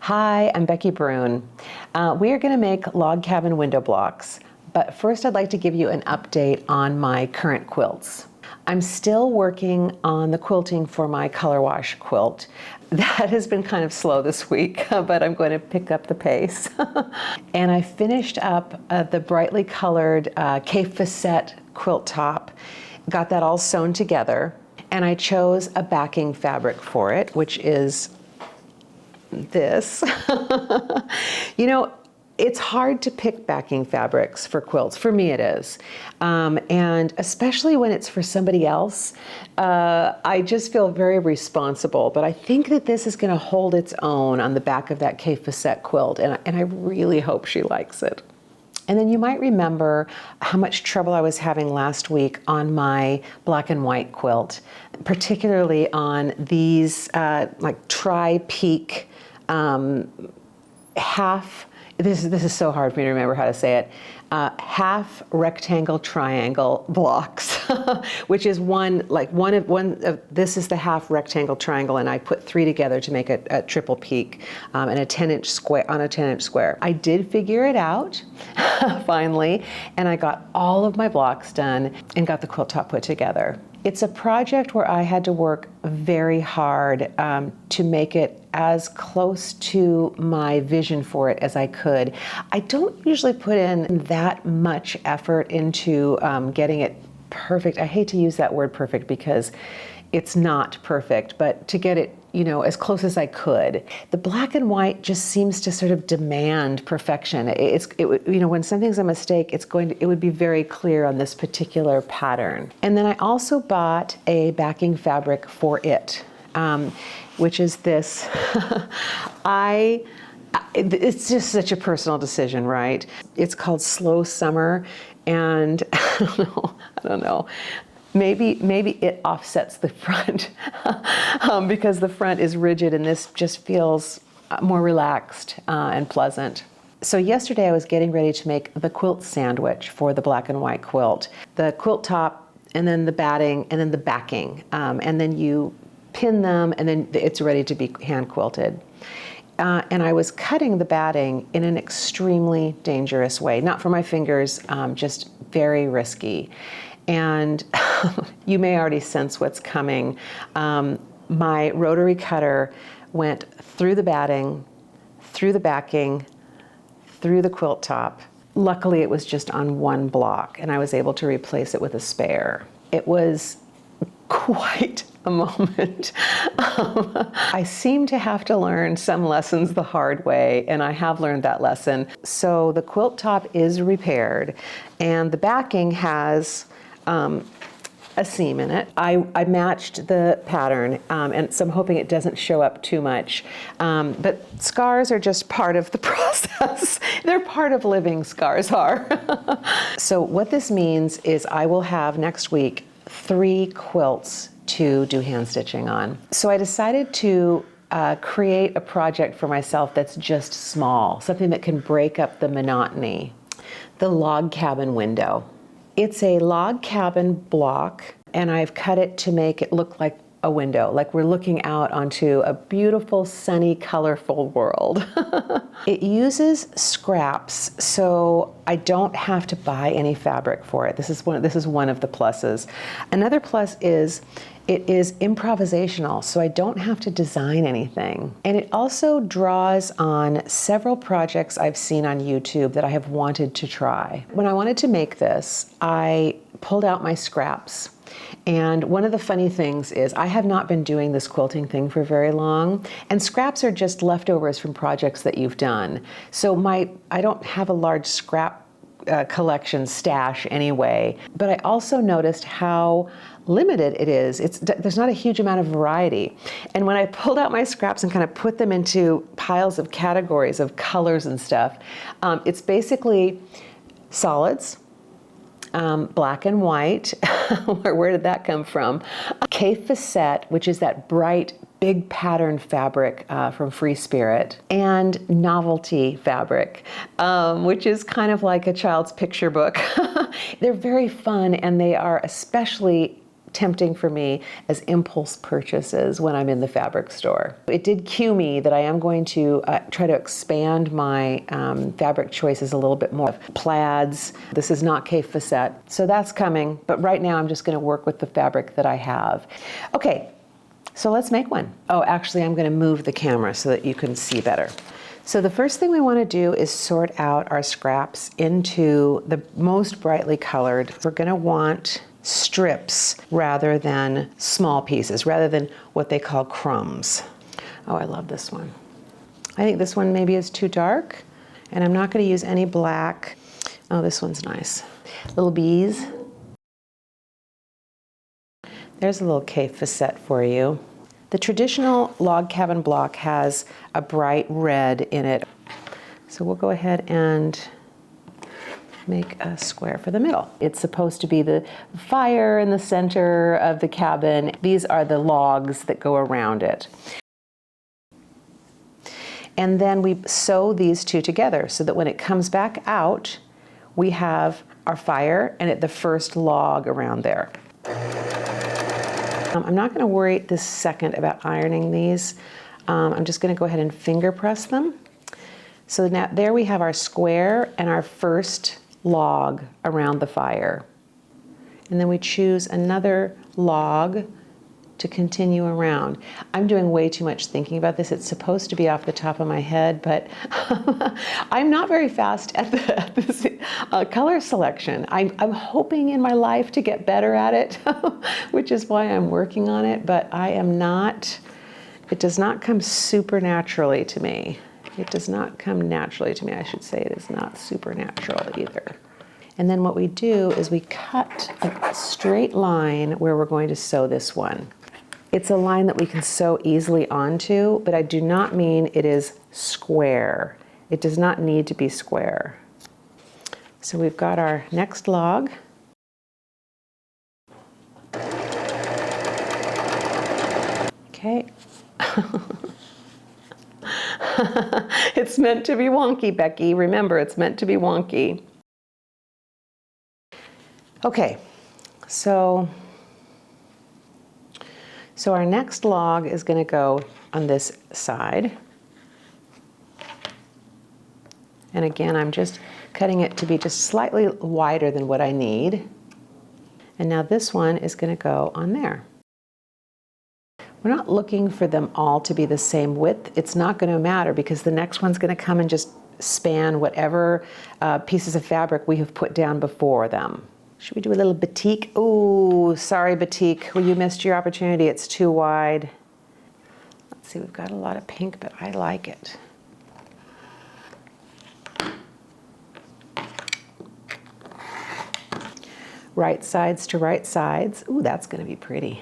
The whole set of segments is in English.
Hi, I'm Becky Brune. We are going to make log cabin window blocks, but first I'd like to give you an update on my current quilts. I'm still working on the quilting for my color wash quilt. That has been kind of slow this week, but I'm going to pick up the pace. And I finished up the brightly colored Cape Facette quilt top, got that all sewn together, and I chose a backing fabric for it, which is this. You know, it's hard to pick backing fabrics for quilts. For me it is. And especially when it's for somebody else, I just feel very responsible. But I think that this is gonna hold its own on the back of that Cape Facette quilt, and I really hope she likes it. And then you might remember how much trouble I was having last week on my black and white quilt, particularly on these like tri-peak half, this is so hard for me to remember how to say it, half rectangle triangle blocks, which is this is the half rectangle triangle, and I put 3 together to make a triple peak and a 10-inch square on a 10-inch square. I did figure it out finally, and I got all of my blocks done and got the quilt top put together. It's a project where I had to work very hard to make it as close to my vision for it as I could. I don't usually put in that much effort into getting it perfect. I hate to use that word perfect because it's not perfect, but to get it, you know, as close as I could. The black and white just seems to sort of demand perfection. You know, when something's a mistake, it would be very clear on this particular pattern. And then I also bought a backing fabric for it, which is this. It's just such a personal decision, right? It's called Slow Summer, and I don't know. Maybe it offsets the front because the front is rigid and this just feels more relaxed and pleasant. So yesterday I was getting ready to make the quilt sandwich for the black and white quilt. The quilt top, and then the batting, and then the backing. And then you pin them, and then it's ready to be hand quilted. And I was cutting the batting in an extremely dangerous way. Not for my fingers, just very risky. And you may already sense what's coming. My rotary cutter went through the batting, through the backing, through the quilt top. Luckily, it was just on one block, and I was able to replace it with a spare. It was quite a moment. I seem to have to learn some lessons the hard way, and I have learned that lesson. So the quilt top is repaired, and the backing has a seam in it. I matched the pattern, and so I'm hoping it doesn't show up too much. But scars are just part of the process. They're part of living, scars are. So what this means is I will have next week 3 quilts to do hand stitching on. So I decided to create a project for myself that's just small, something that can break up the monotony. The log cabin window. It's a log cabin block, and I've cut it to make it look like a window, like we're looking out onto a beautiful, sunny, colorful world. It uses scraps, so I don't have to buy any fabric for it. This is one of the pluses. Another plus is it is improvisational, so I don't have to design anything. And it also draws on several projects I've seen on YouTube that I have wanted to try. When I wanted to make this, I pulled out my scraps. And one of the funny things is I have not been doing this quilting thing for very long, and scraps are just leftovers from projects that you've done. So I don't have a large scrap collection stash anyway, but I also noticed how limited it is. There's not a huge amount of variety. And when I pulled out my scraps and kind of put them into piles of categories of colors and stuff, it's basically solids, black and white. Where did that come from? Cape Facette, which is that bright, big pattern fabric from Free Spirit, and novelty fabric, which is kind of like a child's picture book. They're very fun, and they are especially tempting for me as impulse purchases when I'm in the fabric store. It did cue me that I am going to try to expand my fabric choices a little bit more. Plaids, this is not Cape Facette, so that's coming, but right now I'm just going to work with the fabric that I have. Okay, so let's make one. Oh, actually I'm going to move the camera so that you can see better. So the first thing we want to do is sort out our scraps into the most brightly colored. We're going to want strips rather than small pieces, rather than what they call crumbs. Oh, I love this one. I think this one maybe is too dark, and I'm not going to use any black. Oh, this one's nice. Little bees. There's a little Cape Facette for you. The traditional log cabin block has a bright red in it. So we'll go ahead and make a square for the middle. It's supposed to be the fire in the center of the cabin. These are the logs that go around it. And then we sew these two together so that when it comes back out, we have our fire and the first log around there. I'm not going to worry this second about ironing these. I'm just going to go ahead and finger press them. So now there we have our square and our first log around the fire. And then we choose another log to continue around. I'm doing way too much thinking about this. It's supposed to be off the top of my head, but I'm not very fast at this color selection. I'm hoping in my life to get better at it, which is why I'm working on it, but I am not, it does not come super naturally to me. It does not come naturally to me. I should say it is not supernatural either. And then what we do is we cut a straight line where we're going to sew this one. It's a line that we can sew easily onto, but I do not mean it is square. It does not need to be square. So we've got our next log. Okay. It's meant to be wonky, Becky. Remember, it's meant to be wonky. Okay, so our next log is going to go on this side. And again, I'm just cutting it to be just slightly wider than what I need. And now this one is going to go on there. We're not looking for them all to be the same width. It's not going to matter because the next one's going to come and just span whatever pieces of fabric we have put down before them. Should we do a little batik? Ooh, sorry batik, well, you missed your opportunity. It's too wide. Let's see, we've got a lot of pink, but I like it. Right sides to right sides. Ooh, that's going to be pretty.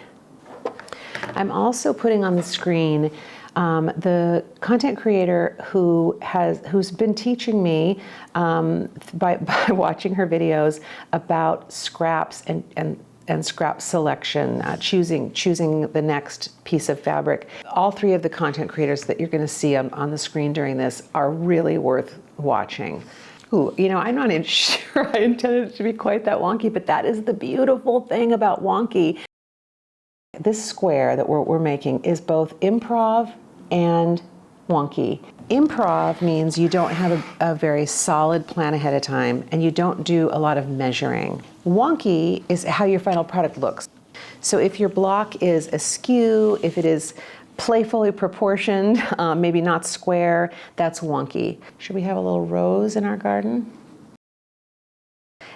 I'm also putting on the screen the content creator who's been teaching me by watching her videos about scraps and scrap selection, choosing the next piece of fabric. All three of the content creators that you're going to see on the screen during this are really worth watching. Ooh, you know, I'm not even sure I intended it to be quite that wonky, but that is the beautiful thing about wonky. This square that we're making is both improv and wonky. Improv means you don't have a very solid plan ahead of time and you don't do a lot of measuring. Wonky is how your final product looks. So if your block is askew, if it is playfully proportioned, maybe not square, that's wonky. Should we have a little rose in our garden?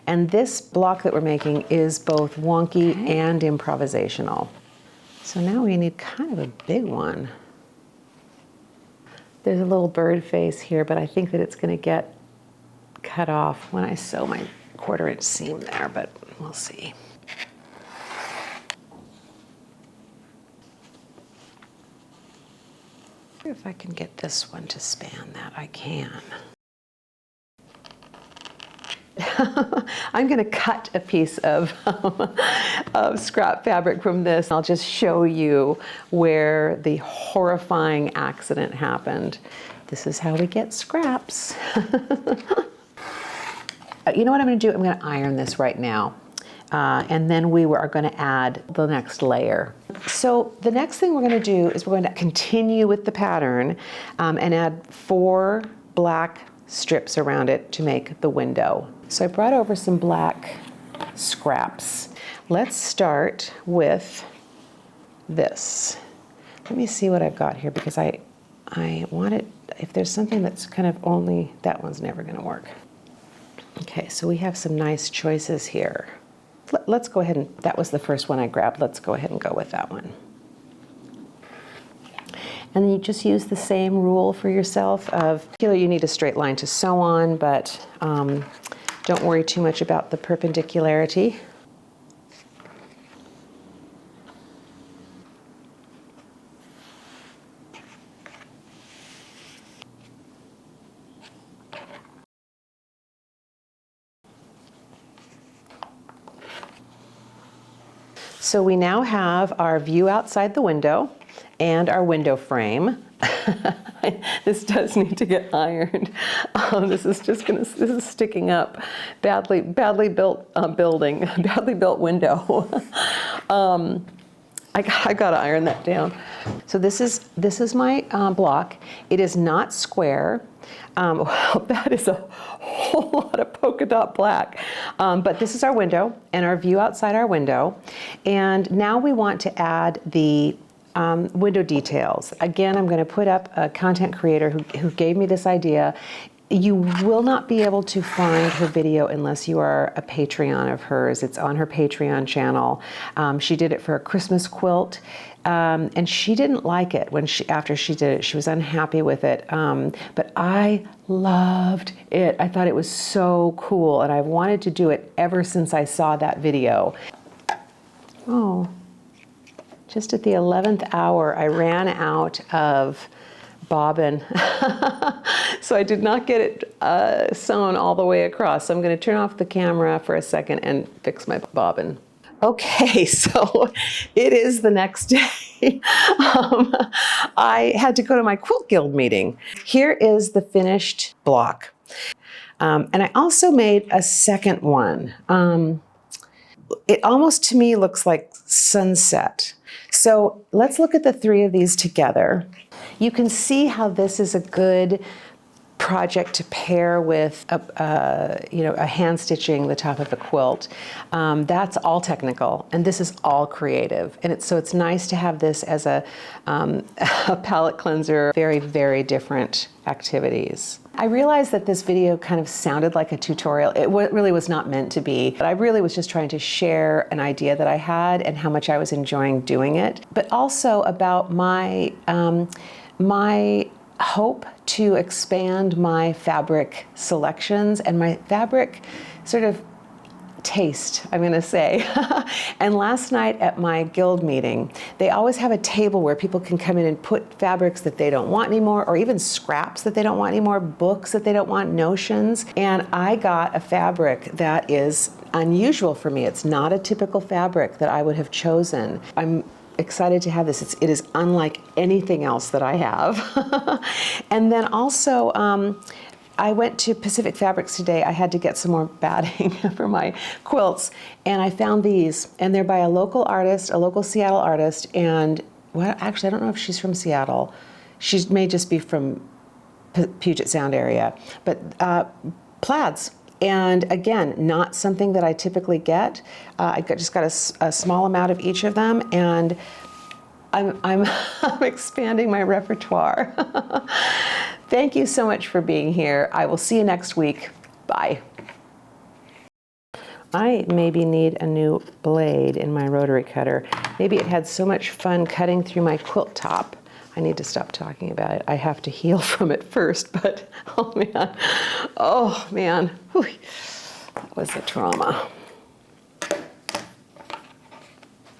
And this block that we're making is both wonky and improvisational. So now we need kind of a big one. There's a little bird face here, but I think that it's going to get cut off when I sew my 1/4 inch seam there, but we'll see. If I can get this one to span that, I can. I'm going to cut a piece of scrap fabric from this. I'll just show you where the horrifying accident happened. This is how we get scraps. You know what I'm going to do? I'm going to iron this right now. and then we are going to add the next layer. So the next thing we're going to do is we're going to continue with the pattern and add 4 black strips around it to make the window. So I brought over some black scraps. Let's start with this. Let me see what I've got here, because I want it, if there's something that's kind of only, that one's never going to work. Okay, so we have some nice choices here. Let's go ahead and, that was the first one I grabbed. Let's go ahead and go with that one. And then you just use the same rule for yourself of, you need a straight line to sew on, but don't worry too much about the perpendicularity. So we now have our view outside the window and our window frame. This does need to get ironed. This is sticking up. Badly built building, badly built window. I got to iron that down. So this is my block. It is not square. Well, that is a whole lot of polka dot black. But this is our window and our view outside our window. And now we want to add the window details. Again, I'm going to put up a content creator who gave me this idea. You will not be able to find her video unless you are a Patreon of hers. It's on her Patreon channel. She did it for a Christmas quilt, and she didn't like it after she did it. She was unhappy with it, but I loved it. I thought it was so cool, and I've wanted to do it ever since I saw that video. Oh, just at the 11th hour, I ran out of bobbin. So I did not get it sewn all the way across. So I'm going to turn off the camera for a second and fix my bobbin. Okay, so it is the next day. I had to go to my quilt guild meeting. Here is the finished block. And I also made a second one. It almost to me looks like sunset. So let's look at the 3 of these together. You can see how this is a good project to pair with a hand stitching the top of a quilt. That's all technical, and this is all creative. And so it's nice to have this as a palette cleanser. Very, very different activities. I realized that this video kind of sounded like a tutorial. It really was not meant to be. But I really was just trying to share an idea that I had and how much I was enjoying doing it. But also about my hope to expand my fabric selections and my fabric sort of taste, I'm going to say. And last night at my guild meeting, they always have a table where people can come in and put fabrics that they don't want anymore, or even scraps that they don't want anymore, books that they don't want, notions. And I got a fabric that is unusual for me. It's not a typical fabric that I would have chosen. I'm excited to have this. It is unlike anything else that I have. And then also, I went to Pacific Fabrics today. I had to get some more batting for my quilts, and I found these, and they're by a local artist, a local Seattle artist, and well, actually, I don't know if she's from Seattle. She may just be from Puget Sound area, but plaids. And again, not something that I typically get. I just got a small amount of each of them, and I'm expanding my repertoire. Thank you so much for being here. I will see you next week. Bye. I maybe need a new blade in my rotary cutter. Maybe it had so much fun cutting through my quilt top. I need to stop talking about it. I have to heal from it first, but oh man, whew, that was a trauma.